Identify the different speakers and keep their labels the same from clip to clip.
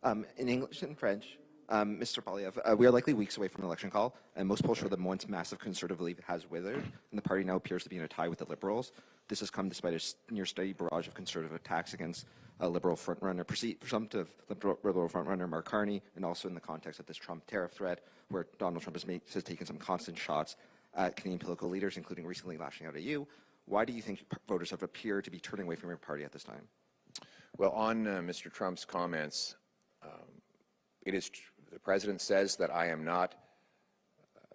Speaker 1: In English and French, Mr. Polyev, we are likely weeks away from an election call, and most polls show that once massive conservative belief has withered, and the party now appears to be in a tie with the Liberals. This has come despite a near-steady barrage of conservative attacks against a Liberal frontrunner, presumptive Liberal frontrunner Mark Carney, and also in the context of this Trump tariff threat, where Donald Trump has taken some constant shots at Canadian political leaders, including recently lashing out at you. Why do you think voters have appeared to be turning away from your party at this time?
Speaker 2: Well, on Mr. Trump's comments, the president says that I am not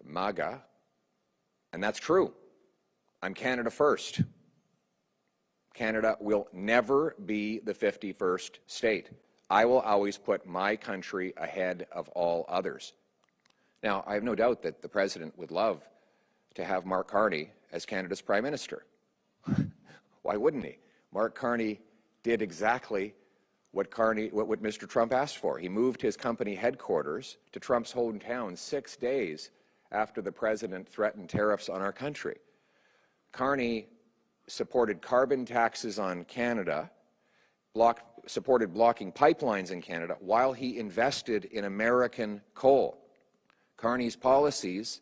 Speaker 2: MAGA, and that's true. I'm Canada first. Canada will never be the 51st state. I will always put my country ahead of all others. Now, I have no doubt that the president would love to have Mark Carney as Canada's prime minister. Why wouldn't he? Mark Carney did exactly what Mr. Trump asked for. He moved his company headquarters to Trump's hometown 6 days after the president threatened tariffs on our country. Carney supported carbon taxes on Canada, supported blocking pipelines in Canada while he invested in American coal. Carney's policies,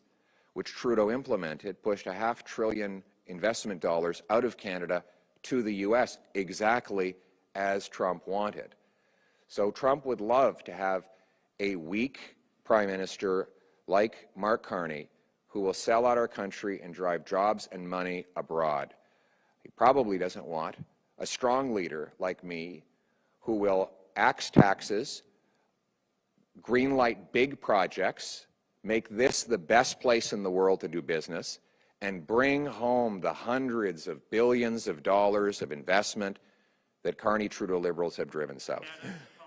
Speaker 2: which Trudeau implemented, pushed $500 billion investment dollars out of Canada to the U.S., exactly as Trump wanted. So Trump would love to have a weak prime minister like Mark Carney who will sell out our country and drive jobs and money abroad. He probably doesn't want a strong leader like me who will axe taxes, greenlight big projects, make this the best place in the world to do business, and bring home the hundreds of billions of dollars of investment that Carney-Trudeau Liberals have driven south.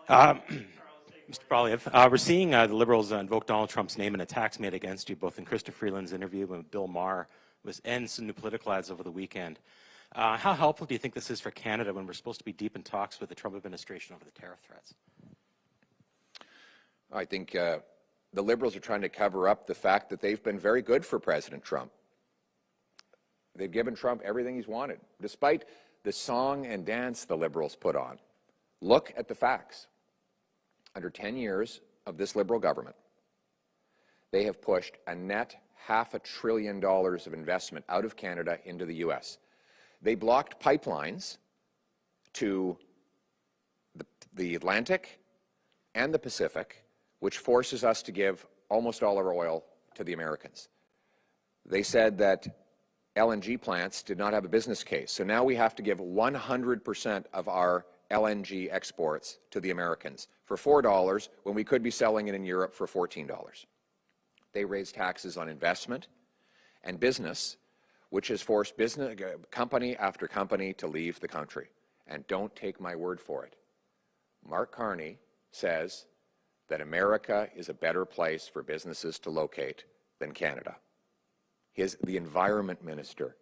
Speaker 3: Mr. Polyev, we're seeing the Liberals invoke Donald Trump's name in attacks made against you, both in Krista Freeland's interview with Bill Maher and some new political ads over the weekend. How helpful do you think this is for Canada when we're supposed to be deep in talks with the Trump administration over the tariff threats?
Speaker 2: I think the Liberals are trying to cover up the fact that they've been very good for President Trump. They've given Trump everything he's wanted, despite the song and dance the Liberals put on. Look at the facts. Under 10 years of this Liberal government, they have pushed a net $500 billion of investment out of Canada into the U.S. They blocked pipelines to the Atlantic and the Pacific, which forces us to give almost all our oil to the Americans. They said that LNG plants did not have a business case, so now we have to give 100% of our LNG exports to the Americans for $4 when we could be selling it in Europe for $14. They raised taxes on investment and business, which has forced company after company to leave the country. And don't take my word for it. Mark Carney says that America is a better place for businesses to locate than Canada. The environment minister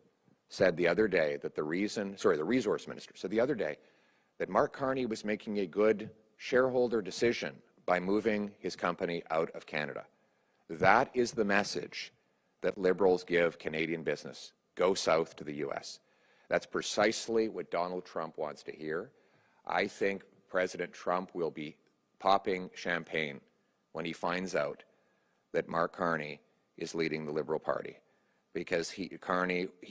Speaker 2: said the other day that the resource minister said the other day that Mark Carney was making a good shareholder decision by moving his company out of Canada. That is the message that Liberals give Canadian business. Go south to the U.S. That's precisely what Donald Trump wants to hear. I think President Trump will be popping champagne when he finds out that Mark Carney is leading the Liberal Party, because he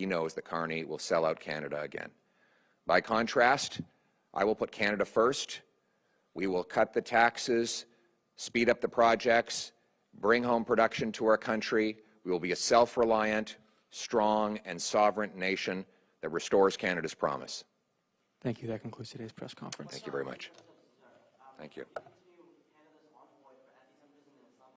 Speaker 2: knows that Carney will sell out Canada again. By contrast, I will put Canada first. We will cut the taxes, speed up the projects, bring home production to our country. We will be a self-reliant, strong, and sovereign nation that restores Canada's promise.
Speaker 4: Thank you. That concludes today's press conference.
Speaker 2: Thank you very much. Thank you.